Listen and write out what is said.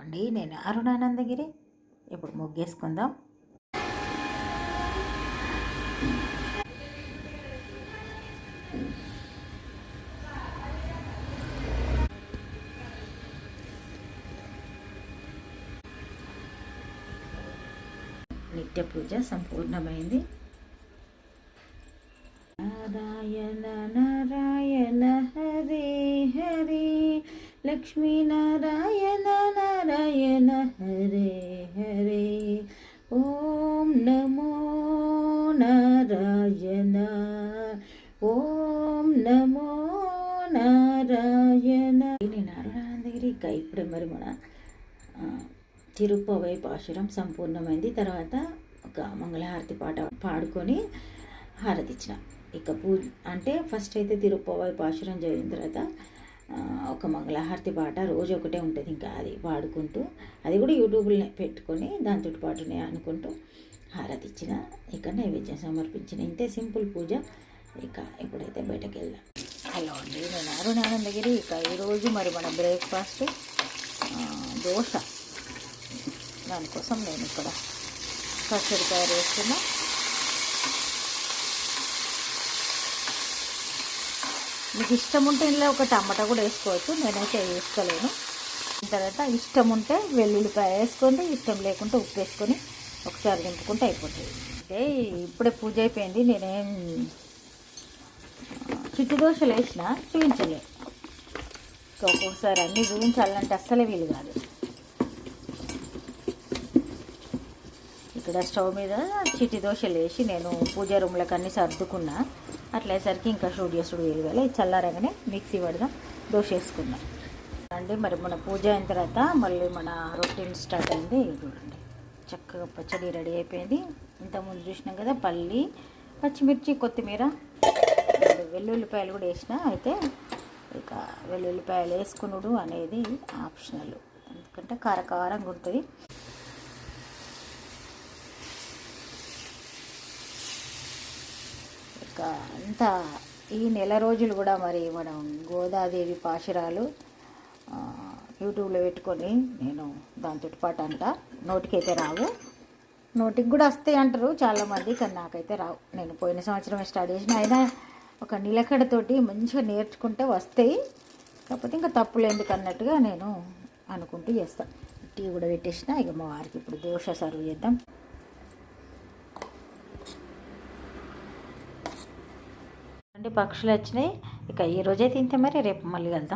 అండి, నేను అరుణానందగిరి. ఇప్పుడు ముగ్గేసుకుందాం. నిత్య పూజ సంపూర్ణమైంది. నారాయణ నారాయణ హరే హరే, లక్ష్మీనారాయణ నారాయణ హరే హరే, ఓం నమో నారాయణ, ఓం నమో నారాయణ. నేను అరుణానందగిరి. ఇక ఇప్పుడే మరి మన తిరుప్పవై పాశురం సంపూర్ణమైంది. తర్వాత ఒక మంగళహారతి పాట పాడుకొని హారతి ఇచ్చిన. ఇక పూజ అంటే ఫస్ట్ అయితే తిరుప్పవై పాశురం జరిగిన తర్వాత ఒక మంగళహారతి పాట రోజు ఒకటే ఉంటుంది, ఇంకా అది పాడుకుంటూ అది కూడా యూట్యూబ్లో పెట్టుకొని దాంతో పాటునే అనుకుంటూ హారతి ఇచ్చిన. ఇక నైవేద్యం సమర్పించిన. ఇంతే సింపుల్ పూజ. ఇక ఇప్పుడైతే బయటకు వెళ్దాం. హలో అండి, నేను అరుణానందగిరి. ఇక ఈరోజు మరి మన బ్రేక్ఫాస్ట్ దోశ. దానికోసం నేను ఇక్కడ పచ్చడి తయారు చేస్తున్నా. మీకు ఇష్టం ఉంటే ఇందులో ఒక టమాటా కూడా వేసుకోవచ్చు, నేనైతే వేసుకోలేను. తర్వాత ఇష్టం ఉంటే వెల్లుల్లిపాయ వేసుకోండి, ఇష్టం లేకుంటే ఉప్పు వేసుకొని ఒకసారి దింపుకుంటే అయిపోతుంది. అంటే ఇప్పుడే పూజ అయిపోయింది. నేనేం చిట్టు దోశలు వేసిన చూపించలేదు. ఒక్కొక్కసారి అన్నీ చూపించాలంటే అస్సలే వీలు కాదు. ఇక్కడ స్టవ్ మీద చిట్టి దోశలు వేసి నేను పూజ రూమ్లకు అన్నీ సర్దుకున్నా. అట్లయేసరికి ఇంకా షూట్ చేసుడు వీలు కాలే. చల్లారగానే మిక్సీ పడదాం, దోశ వేసుకుందాం అండి. మరి మన పూజ అయిన తర్వాత మళ్ళీ మన రొటీన్ స్టార్ట్ అయింది. చూడండి, చక్కగా పచ్చడి రెడీ అయిపోయింది. ఇంతకుముందు చూసినాం కదా, పల్లి, పచ్చిమిర్చి, కొత్తిమీర, వెల్లుల్లిపాయలు కూడా వేసిన. అయితే ఇక వెల్లుల్లిపాయలు వేసుకునుడు అనేది ఆప్షనల్, ఎందుకంటే కారకారంగా ఉంటుంది. అంతా ఈ నెల రోజులు కూడా మరి మనం గోదాదేవి పాశురాలు యూట్యూబ్లో పెట్టుకొని నేను దాంతో పాటు అంట. నోటికైతే రావు, నోటికి కూడా వస్తాయి అంటారు చాలామంది, కానీ నాకైతే రావు. నేను పోయిన సంవత్సరం స్టార్ట్ చేసిన, అయినా ఒక నిలకడతోటి మంచిగా నేర్చుకుంటే వస్తాయి. కాకపోతే ఇంకా తప్పులు ఎందుకు అన్నట్టుగా నేను అనుకుంటూ చేస్తాను. టీ కూడా పెట్టేసిన. ఇక మా వారికి ఇప్పుడు దోశ సర్వ్ చేద్దాం. పక్షులు వచ్చినాయి. ఇక ఈరోజైతే ఇంతే, మరి రేపు మళ్ళీ వెళ్దాం.